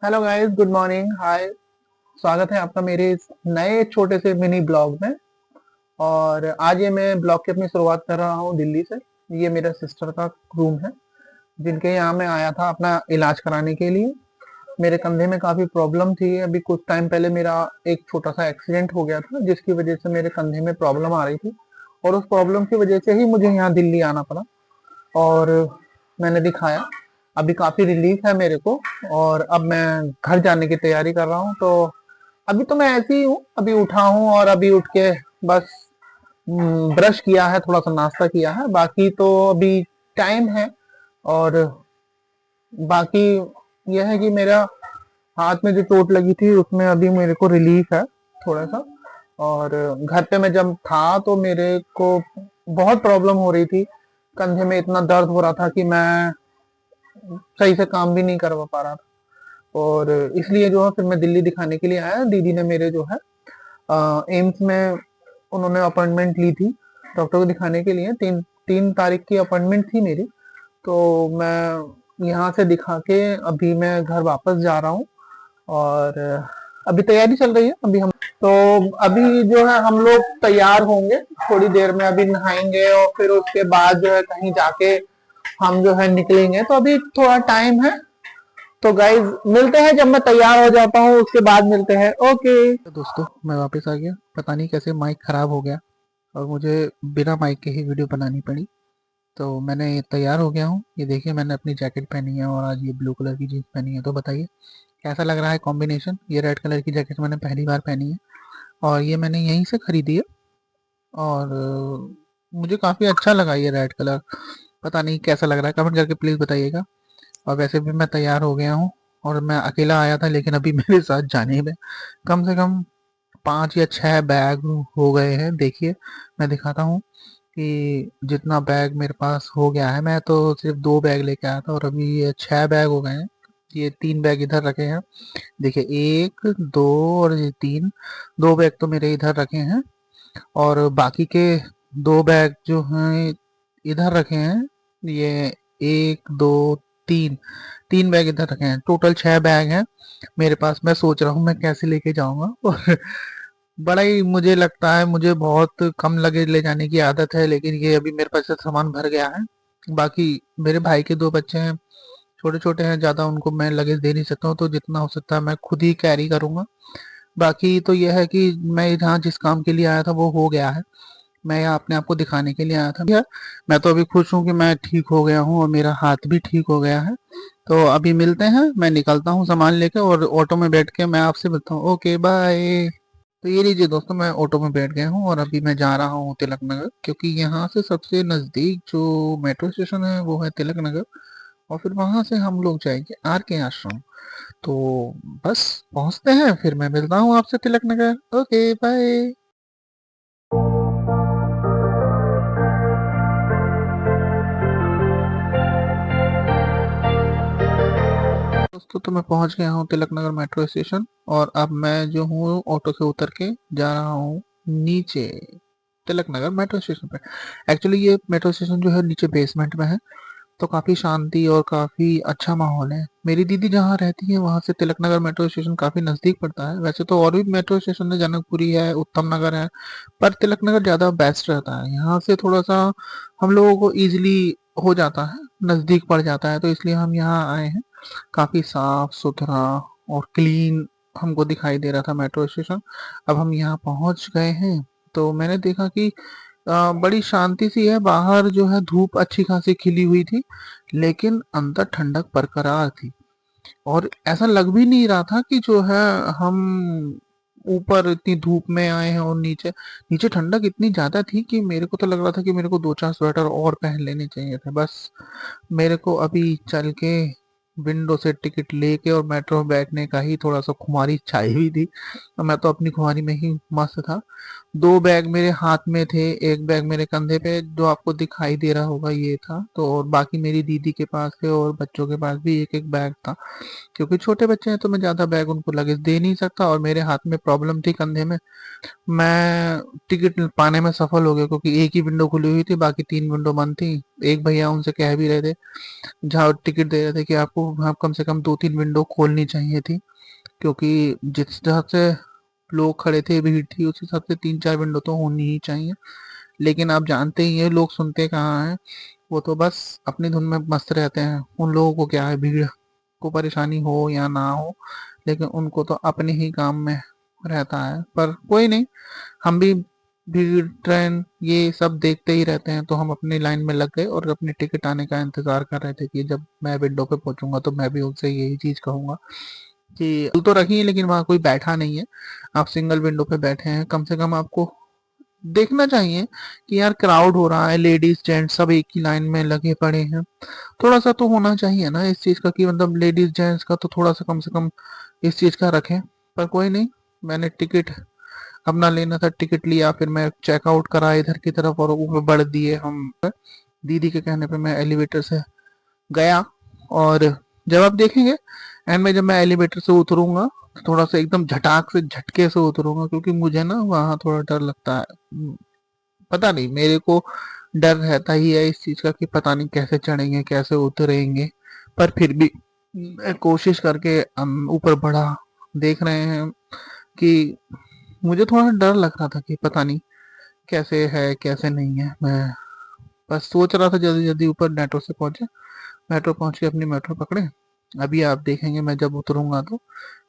Hello guys, good morning, हाय। स्वागत है आपका मेरे इस नए छोटे से मिनी ब्लॉग में। और आज ये मैं ब्लॉग की अपनी शुरुआत कर रहा हूँ दिल्ली से। ये मेरा सिस्टर का रूम है, जिनके यहाँ मैं आया था अपना इलाज कराने के लिए। मेरे कंधे में काफी प्रॉब्लम थी। अभी कुछ टाइम पहले मेरा एक छोटा सा एक्सीडेंट हो गया था, जिसकी वजह से मेरे कंधे में प्रॉब्लम आ रही थी। और उस प्रॉब्लम की वजह से ही मुझे यहाँ दिल्ली आना पड़ा। और मैंने दिखाया, अभी काफी रिलीफ है मेरे को। और अब मैं घर जाने की तैयारी कर रहा हूँ। तो अभी तो मैं ऐसे ही हूँ, अभी उठा हूँ और अभी उठ के बस ब्रश किया है, थोड़ा सा नाश्ता किया है, बाकी तो अभी टाइम है। और बाकी यह है कि मेरा हाथ में जो चोट लगी थी उसमें अभी मेरे को रिलीफ है थोड़ा सा। और घर पे मैं जब था तो मेरे को बहुत प्रॉब्लम हो रही थी। कंधे में इतना दर्द हो रहा था कि मैं सही से काम भी नहीं कर पा रहा था। और इसलिए जो है फिर मैं दिल्ली दिखाने के लिए आया। दीदी ने मेरे जो है एम्स में उन्होंने अपॉइंटमेंट ली थी डॉक्टर को दिखाने के लिए। 3 तारीख की अपॉइंटमेंट थी मेरी। तो मैं यहाँ से दिखा के अभी मैं घर वापस जा रहा हूँ। और अभी तैयारी चल रही है। तो अभी जो है हम लोग तैयार होंगे थोड़ी देर में, अभी नहाएंगे और फिर उसके बाद जो है कहीं जाके हम जो है निकलेंगे। तो अभी थोड़ा टाइम है। तो गाइज मिलते हैं जब मैं तैयार हो जाता हूँ, उसके बाद मिलते हैं। ओके तो दोस्तों, मैं वापस आ गया। पता नहीं कैसे माइक खराब हो गया और मुझे बिना माइक के ही वीडियो बनानी पड़ी। तो मैंने तैयार हो गया हूँ। ये देखिए, मैंने अपनी जैकेट पहनी है और आज ये ब्लू कलर की जीन्स पहनी है। तो बताइए कैसा लग रहा है कॉम्बिनेशन। ये रेड कलर की जैकेट मैंने पहली बार पहनी है और ये मैंने यहीं से खरीदी है। और मुझे काफ़ी अच्छा लगा ये रेड कलर। पता नहीं कैसा लग रहा है, कमेंट करके प्लीज़ बताइएगा। और वैसे भी मैं तैयार हो गया हूँ और मैं अकेला आया था, लेकिन अभी मेरे साथ जाने में कम से कम 5 या 6 बैग हो गए हैं। देखिए, मैं दिखाता हूँ कि जितना बैग मेरे पास हो गया है। मैं तो सिर्फ 2 बैग लेके आया था और अभी ये 6 बैग हो गए हैं। ये 3 बैग इधर रखे हैं। देखिए, 1 2 और ये 3। 2 बैग तो मेरे इधर रखे हैं और बाकी के 2 बैग जो हैं इधर रखे हैं। ये 1 2 3, 3 बैग इधर रखे हैं। टोटल 6 बैग हैं मेरे पास। मैं सोच रहा हूँ मैं कैसे लेके जाऊंगा। और बड़ा ही मुझे लगता है, मुझे बहुत कम लगेज ले जाने की आदत है, लेकिन ये अभी मेरे पास से सामान भर गया है। बाकी मेरे भाई के 2 बच्चे हैं, छोटे छोटे हैं, ज़्यादा उनको मैं लगेज दे नहीं सकता हूँ। तो जितना हो सकता है मैं खुद ही कैरी करूँगा। बाकी तो यह है कि मैं यहाँ जिस काम के लिए आया था वो हो गया है। मैं यहाँ अपने आप को दिखाने के लिए आया था भैया। मैं तो अभी खुश हूँ कि मैं ठीक हो गया हूँ और मेरा हाथ भी ठीक हो गया है। तो अभी मिलते हैं, मैं निकलता हूँ सामान लेके और ऑटो में बैठ के मैं आपसे मिलता हूँ। Okay bye. तो ये लीजिए दोस्तों, मैं ऑटो में बैठ गया हूँ और अभी मैं जा रहा हूँ तिलक नगर, क्योंकि यहाँ से सबसे नज़दीक जो मेट्रो स्टेशन है वो है तिलक नगर। और फिर वहां से हम लोग जाएंगे आर के आश्रम। तो बस पहुंचते हैं, फिर मैं मिलता हूँ आपसे तिलक नगर। Okay bye. दोस्तों, तो मैं पहुंच गया हूँ तिलक नगर मेट्रो स्टेशन और अब मैं जो हूँ ऑटो से उतर के जा रहा हूँ नीचे तिलक नगर मेट्रो स्टेशन पे। एक्चुअली ये मेट्रो स्टेशन जो है नीचे बेसमेंट में है। तो काफ़ी शांति और काफ़ी अच्छा माहौल है। मेरी दीदी जहाँ रहती है वहाँ से तिलक नगर मेट्रो स्टेशन काफ़ी नज़दीक पड़ता है। वैसे तो और भी मेट्रो स्टेशन है, जनकपुरी है, उत्तम नगर है, पर तिलक नगर ज़्यादा बेस्ट रहता है। यहाँ से थोड़ा सा हम लोगों को ईजिली हो जाता है, नज़दीक पड़ जाता है, तो इसलिए हम यहाँ आए हैं। काफ़ी साफ सुथरा और क्लीन हमको दिखाई दे रहा था मेट्रो स्टेशन। अब हम यहाँ पहुँच गए हैं। तो मैंने देखा कि बड़ी शांति सी है। बाहर जो है धूप अच्छी खासी खिली हुई थी, लेकिन अंदर ठंडक बरकरार थी। और ऐसा लग भी नहीं रहा था कि जो है हम ऊपर इतनी धूप में आए हैं और नीचे नीचे ठंडक इतनी ज्यादा थी कि मेरे को तो लग रहा था कि मेरे को 2 4 स्वेटर और पहन लेने चाहिए थे। बस मेरे को अभी चल के विंडो से टिकट लेके और मेट्रो में बैठने का ही थोड़ा सा खुमारी छाई हुई थी। तो मैं तो अपनी खुमारी में ही मस्त था। 2 बैग मेरे हाथ में थे, 1 बैग मेरे कंधे पे जो आपको दिखाई दे रहा होगा ये था। तो और बाकी मेरी दीदी के पास थे और बच्चों के पास भी एक एक बैग था। क्योंकि छोटे बच्चे हैं तो मैं ज़्यादा बैग उनको लगेज दे नहीं सकता और मेरे हाथ में प्रॉब्लम थी कंधे में। मैं टिकट पाने में सफल हो गया, क्योंकि एक ही विंडो खुली हुई थी, बाकी 3 विंडो बंद थी। एक भैया उनसे कह भी रहे थे, जहाँ टिकट दे रहे थे, कि आपको आप कम से कम 2-3 विंडो खोलनी चाहिए थी, क्योंकि जिस हिसाब से लोग खड़े थे, भीड़ थी, उस हिसाब से 3-4 विंडो तो होनी ही चाहिए। लेकिन आप जानते ही हैं लोग सुनते कहाँ हैं, वो तो बस अपनी धुन में मस्त रहते हैं। उन लोगों को क्या है, भीड़ को परेशानी हो या ना हो, लेकिन उनको तो अपने ही काम में रहता है। पर कोई नहीं, हम भी भीड़, ट्रेन ये सब देखते ही रहते हैं, तो हम अपनी लाइन में लग गए और अपनी टिकट आने का इंतजार कर रहे थे कि जब मैं विंडो पे पहुंचूंगा तो मैं भी उनसे यही चीज कहूंगा कि तो रखी है, लेकिन वहां कोई बैठा नहीं है, आप सिंगल विंडो पे बैठे हैं, कम से कम आपको देखना चाहिए कि यार क्राउड हो रहा है, लेडीज जेंट्स सब एक ही लाइन में लगे पड़े हैं, थोड़ा सा तो होना चाहिए ना इस चीज का, कि मतलब लेडीज जेंट्स का तो थोड़ा सा कम से कम इस चीज का रखें। पर कोई नहीं, मैंने टिकट अपना लेना था, टिकट लिया, फिर मैं चेकआउट करा इधर की तरफ और ऊपर बढ़ दिए हम। दीदी के कहने पे मैं एलिवेटर से गया, और जब आप देखेंगे एंड में, जब मैं एलिवेटर से उतरूंगा, थोड़ा सा एकदम झटाक से झटके से उतरूंगा, क्योंकि मुझे ना वहाँ थोड़ा डर लगता है। पता नहीं, मेरे को डर रहता ही है इस चीज का कि पता नहीं कैसे चढ़ेंगे कैसे उतरेंगे। पर फिर भी मैं कोशिश करके ऊपर बढ़ा। देख रहे हैं कि मुझे थोड़ा डर लग रहा था कि पता नहीं कैसे है कैसे नहीं है। मैं बस सोच रहा था जल्दी जल्दी ऊपर मेट्रो से पहुंचे, मेट्रो पहुंच के अपनी मेट्रो पकड़े। अभी आप देखेंगे मैं जब उतरूंगा तो,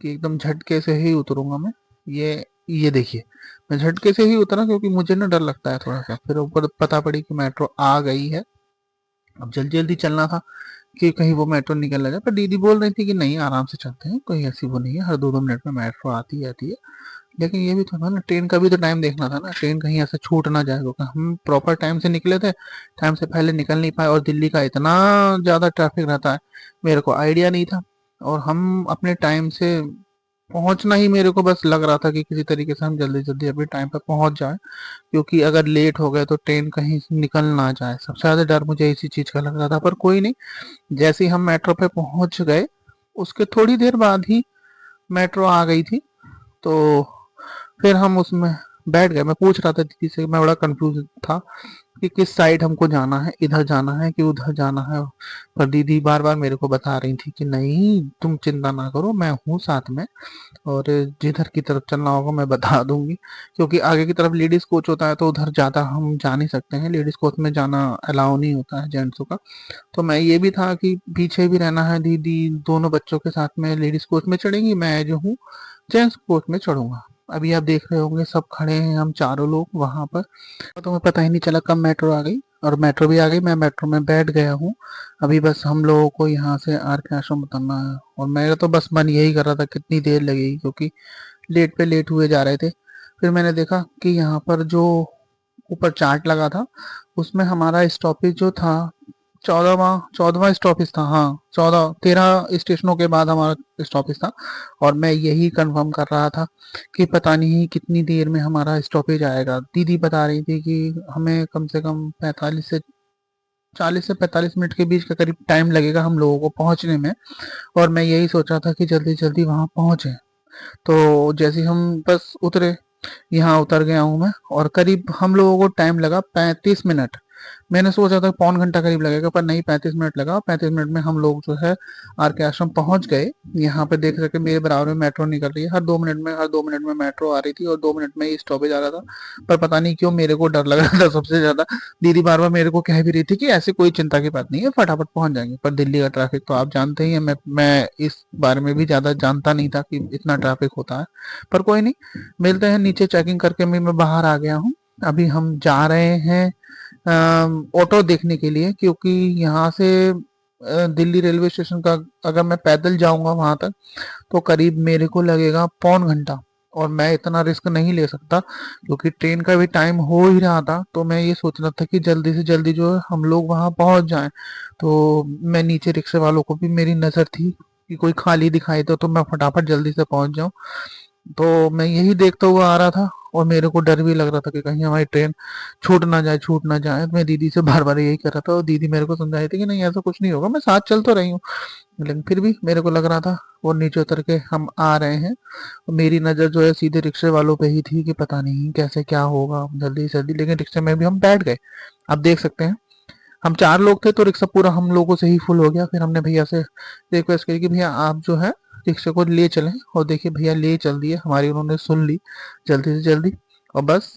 कि एकदम झटके से ही उतरूंगा मैं। ये देखिए, मैं झटके से ही उतरा, क्योंकि मुझे ना डर लगता है थोड़ा सा। फिर ऊपर पता पड़ी कि मेट्रो आ गई है। अब जल्दी जल्दी चलना था कि कहीं वो मेट्रो निकल ना जाए, पर दीदी बोल रही थी कि नहीं आराम से चलते हैं, कोई ऐसी वो नहीं है, हर 2-2 मिनट में मेट्रो आती आती है। लेकिन ये भी तो था ना, ट्रेन का भी तो टाइम देखना था ना, ट्रेन कहीं ऐसे छूट ना जाए, क्योंकि हम प्रॉपर टाइम से निकले थे, टाइम से पहले निकल नहीं पाए, और दिल्ली का इतना ज़्यादा ट्रैफिक रहता है, मेरे को आइडिया नहीं था। और हम अपने टाइम से पहुंचना ही, मेरे को बस लग रहा था कि किसी तरीके से हम जल्दी जल्दी अपने टाइम पे पहुंच जाए, क्योंकि अगर लेट हो गए तो ट्रेन कहीं निकल ना जाए। सबसे ज़्यादा डर मुझे इसी चीज़ का लग रहा था। पर कोई नहीं, जैसे ही हम मेट्रो पे पहुंच गए, उसके थोड़ी देर बाद ही मेट्रो आ गई थी। तो फिर हम उसमें बैठ गए। मैं पूछ रहा था दीदी से, मैं बड़ा कंफ्यूज था कि किस साइड हमको जाना है, इधर जाना है कि उधर जाना है। पर दीदी बार बार मेरे को बता रही थी कि नहीं तुम चिंता ना करो, मैं हूँ साथ में, और जिधर की तरफ चलना होगा मैं बता दूंगी, क्योंकि आगे की तरफ लेडीज कोच होता है तो उधर ज्यादा हम जा नहीं सकते हैं, लेडीज कोच में जाना अलाउ नहीं होता है जेंट्सों का। तो मैं ये भी था कि पीछे भी रहना है, दीदी दोनों बच्चों के साथ में लेडीज कोच में चढ़ेंगी, मैं जो हूँ जेंट्स कोच में चढ़ूंगा। अभी आप देख रहे होंगे सब खड़े हैं हम चारों लोग वहां पर। तो तुम्हें पता ही नहीं चला कब मेट्रो आ गई, और मेट्रो भी आ गई, मैं मेट्रो में बैठ गया हूँ। अभी बस हम लोगों को यहाँ से आर के आश्रम उतरना है, और मेरा तो बस मन यही कर रहा था कितनी देर लगेगी, क्योंकि लेट पे लेट हुए जा रहे थे। फिर मैंने देखा कि यहाँ पर जो ऊपर चार्ट लगा था, उसमें हमारा स्टॉपेज जो था 14वां स्टॉपेज था। हाँ, 13 स्टेशनों के बाद हमारा स्टॉपेज था। और मैं यही कंफर्म कर रहा था कि पता नहीं कितनी देर में हमारा स्टॉपेज आएगा। दीदी बता रही थी कि हमें कम से कम 40 से 45 मिनट के बीच का करीब टाइम लगेगा हम लोगों को पहुंचने में। और मैं यही सोच रहा था कि जल्दी जल्दी वहां पहुंचे। तो जैसे ही हम बस उतरे, यहाँ उतर गया हूँ मैं, और करीब हम लोगों को टाइम लगा 35 मिनट। मैंने सोचा था पौन घंटा करीब लगेगा, पर नहीं, 35 मिनट लगा। 35 मिनट में हम लोग जो है आर के आश्रम पहुंच गए। यहाँ पे देख सके मेरे बराबर में मेट्रो निकल रही है, हर 2 मिनट में मेट्रो आ रही थी, और 2 मिनट में ही स्टॉपेज आ रहा था। पर पता नहीं क्यों मेरे को डर लग रहा था सबसे ज्यादा। दीदी बार बार मेरे को कह भी रही थी कि ऐसी कोई चिंता की बात नहीं है, फटाफट पहुंच जाएंगे। पर दिल्ली का ट्रैफिक तो आप जानते ही हैं, मैं इस बारे में भी ज्यादा जानता नहीं था कि इतना ट्रैफिक होता है। पर कोई नहीं, मिलते हैं नीचे। चेकिंग करके मैं बाहर आ गया हूँ। अभी हम जा रहे हैं ऑटो देखने के लिए, क्योंकि यहाँ से दिल्ली रेलवे स्टेशन का अगर मैं पैदल जाऊंगा वहां तक, तो करीब मेरे को लगेगा पौन घंटा। और मैं इतना रिस्क नहीं ले सकता, क्योंकि ट्रेन का भी टाइम हो ही रहा था। तो मैं ये सोच रहा था कि जल्दी से जल्दी जो है हम लोग वहां पहुंच जाएं। तो मैं नीचे रिक्शे वालों को भी मेरी नजर थी कि कोई खाली दिखाई दो तो मैं फटाफट जल्दी से पहुंच जाऊं। तो मैं यही देखता हुआ आ रहा था, और मेरे को डर भी लग रहा था कि कहीं हमारी ट्रेन छूट ना जाए। मैं दीदी से बार बार यही कर रहा था, और दीदी मेरे को समझाई थी कि नहीं ऐसा कुछ नहीं होगा, मैं साथ चल तो रही हूँ। लेकिन फिर भी मेरे को लग रहा था। और नीचे उतर के हम आ रहे हैं, और मेरी नज़र जो है सीधे रिक्शे वालों पे ही थी कि पता नहीं कैसे क्या होगा, जल्दी से जल्दी। लेकिन रिक्शे में भी हम बैठ गए, आप देख सकते हैं। हम 4 लोग थे तो रिक्शा पूरा हम लोगों से ही फुल हो गया। फिर हमने भैया से रिक्वेस्ट करी कि भैया आप जो है रिक्शा को ले चलें, और देखिए भैया ले चल दिए हमारी, उन्होंने सुन ली जल्दी से जल्दी। और बस,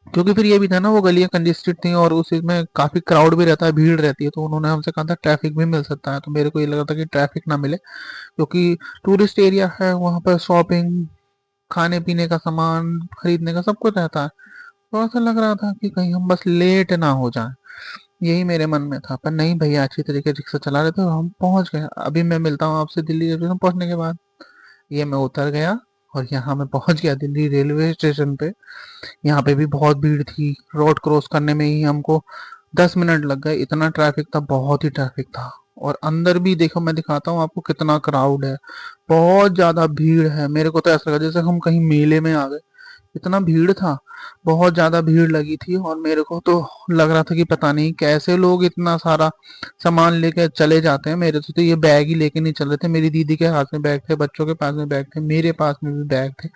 क्योंकि फिर ये भी था ना, वो गलियां कंजेस्टेड थी और उसमें काफी क्राउड भी रहता है, भीड़ रहती है, तो उन्होंने हमसे कहा था ट्रैफिक भी मिल सकता है। तो मेरे को ये लगा था कि ट्रैफिक ना मिले, क्योंकि टूरिस्ट एरिया है, वहां पर शॉपिंग, खाने पीने का सामान खरीदने का सब कुछ रहता है। तो ऐसा लग रहा था कि कहीं हम बस लेट ना हो जाएं, यही मेरे मन में था। पर नहीं, भैया अच्छी तरीके से रिक्शा चला रहे थे और हम पहुंच गए। अभी मैं मिलता हूँ आपसे दिल्ली स्टेशन पहुंचने के बाद। ये मैं उतर गया और यहाँ मैं पहुंच गया दिल्ली रेलवे स्टेशन पे। यहाँ पे भी बहुत भीड़ थी, रोड क्रॉस करने में ही हमको 10 मिनट लग गए, इतना ट्रैफिक था, बहुत ही ट्रैफिक था। और अंदर भी देखो, मैं दिखाता हूँ आपको कितना क्राउड है, बहुत ज्यादा भीड़ है। मेरे को तो ऐसा लगा जैसे हम कहीं मेले में आ गए, इतना भीड़ था, बहुत ज्यादा भीड़ लगी थी। और मेरे को तो लग रहा था कि पता नहीं कैसे लोग इतना सारा सामान लेके चले जाते हैं। मेरे से तो ये बैग ही लेके नहीं चल रहे थे, मेरी दीदी के हाथ में बैग थे, बच्चों के पास में बैग थे, मेरे पास में भी बैग थे।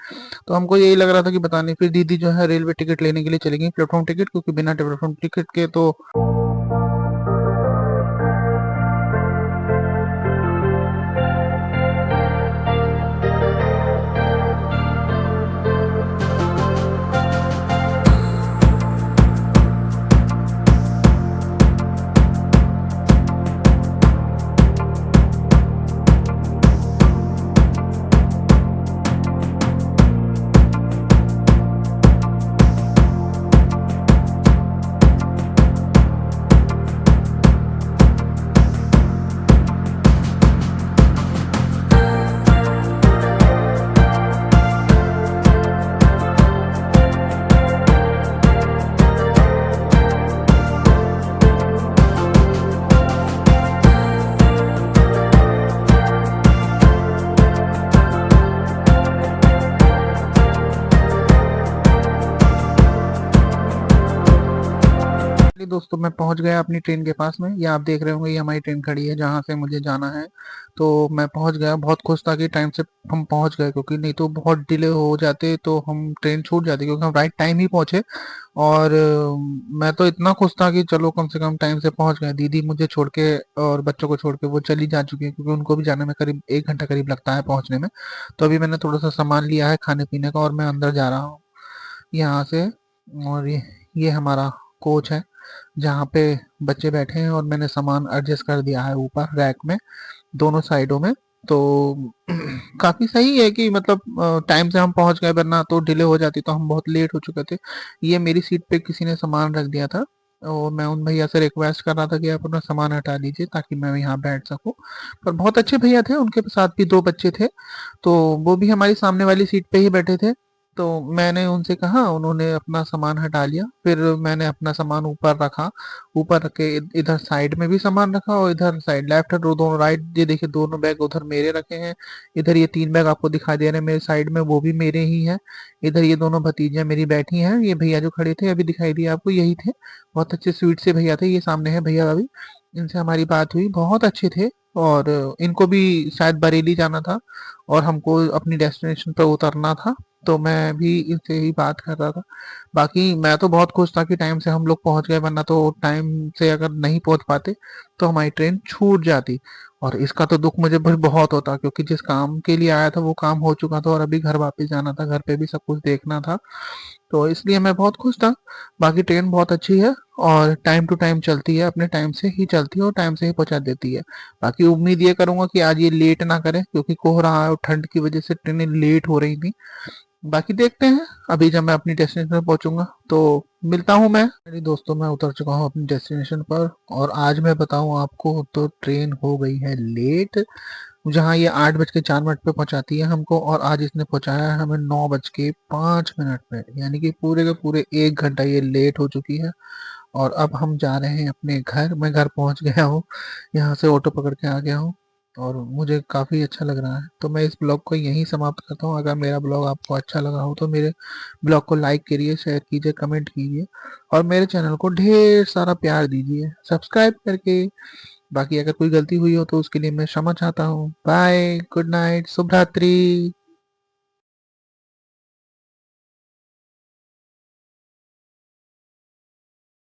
तो हमको यही लग रहा था कि पता नहीं। फिर दीदी जो है रेलवे टिकट लेने के लिए चली गई, प्लेटफॉर्म टिकट, क्योंकि बिना प्लेटफॉर्म टिकट के तो चलिए दोस्तों, मैं पहुंच गया अपनी ट्रेन के पास में। ये आप देख रहे होंगे, ये हमारी ट्रेन खड़ी है जहां से मुझे जाना है। तो मैं पहुंच गया, बहुत खुश था कि टाइम से हम पहुंच गए, क्योंकि नहीं तो बहुत डिले हो जाते तो हम ट्रेन छूट जाती, क्योंकि हम राइट टाइम ही पहुंचे। और मैं तो इतना खुश था कि चलो कम से कम टाइम से पहुंच गए। दीदी मुझे छोड़ के और बच्चों को छोड़ के वो चली जा चुकी है, क्योंकि उनको भी जाने में करीब 1 घंटा करीब लगता है पहुंचने में। तो अभी मैंने थोड़ा सा सामान लिया है खाने पीने का और मैं अंदर जा रहा हूँ यहाँ से। और ये हमारा कोच है जहाँ पे बच्चे बैठे हैं, और मैंने सामान एडजस्ट कर दिया है ऊपर रैक में, दोनों साइडों में। तो काफी सही है कि मतलब टाइम से हम पहुंच गए, वरना तो डिले हो जाती तो हम बहुत लेट हो चुके थे। ये मेरी सीट पे किसी ने सामान रख दिया था, और मैं उन भैया से रिक्वेस्ट कर रहा था कि आप अपना सामान हटा दीजिए ताकि मैं यहाँ बैठ सकूं। पर बहुत अच्छे भैया थे, उनके साथ भी 2 बच्चे थे, तो वो भी हमारी सामने वाली सीट पे ही बैठे थे। तो मैंने उनसे कहा, उन्होंने अपना सामान हटा लिया, फिर मैंने अपना सामान ऊपर रखा। ऊपर रख के इधर साइड में भी सामान रखा, और इधर साइड लेफ्ट और दोनों राइट, ये देखिए दोनों बैग उधर मेरे रखे हैं। इधर ये 3 बैग आपको दिखाई दे रहे हैं मेरे साइड में, वो भी मेरे ही हैं। इधर ये दोनों भतीजियां मेरी बैठी हैं, ये भैया जो खड़े थे अभी दिखाई दिए आपको, यही थे। बहुत अच्छे स्वीट से भैया थे, ये सामने है भैया अभी। इनसे हमारी बात हुई, बहुत अच्छे थे। और इनको भी शायद बरेली जाना था और हमको अपनी डेस्टिनेशन पर उतरना था, तो मैं भी इनसे ही बात कर रहा था। बाकी मैं तो बहुत खुश था कि टाइम से हम लोग पहुंच गए, वरना तो टाइम से अगर नहीं पहुंच पाते तो हमारी ट्रेन छूट जाती। और इसका तो दुख मुझे भी बहुत होता, क्योंकि जिस काम के लिए आया था वो काम हो चुका था और अभी घर वापस जाना था, घर पे भी सब कुछ देखना था। तो इसलिए मैं बहुत खुश था। बाकी ट्रेन बहुत अच्छी है और टाइम टू टाइम चलती है, अपने टाइम से ही चलती है और टाइम से ही पहुंचा देती है। बाकी उम्मीद ये करूंगा कि आज ये लेट ना करे, क्योंकि कोहरा और ठंड की वजह से ट्रेनें लेट हो रही थी। बाकी देखते हैं, अभी जब मैं अपनी डेस्टिनेशन पर पहुंचूंगा तो मिलता हूं मैं। मेरे दोस्तों, मैं उतर चुका हूं अपनी डेस्टिनेशन पर, और आज मैं बताऊं आपको तो ट्रेन हो गई है लेट। जहां ये 8:04 पे पहुंचाती है हमको, और आज इसने पहुंचाया है हमें 9:05 पे, यानी कि पूरे के पूरे 1 घंटा ये लेट हो चुकी है। और अब हम जा रहे हैं अपने घर, मैं घर पहुंच गया हूँ, यहाँ से ऑटो पकड़ के आ गया हूँ। और मुझे काफ़ी अच्छा लग रहा है, तो मैं इस ब्लॉग को यहीं समाप्त करता हूँ। अगर मेरा ब्लॉग आपको अच्छा लगा हो तो मेरे ब्लॉग को लाइक करिए, शेयर कीजिए, कमेंट कीजिए, और मेरे चैनल को ढेर सारा प्यार दीजिए सब्सक्राइब करके। बाकी अगर कोई गलती हुई हो तो उसके लिए मैं क्षमा चाहता हूँ। बाय, गुड नाइट, शुभ रात्रि।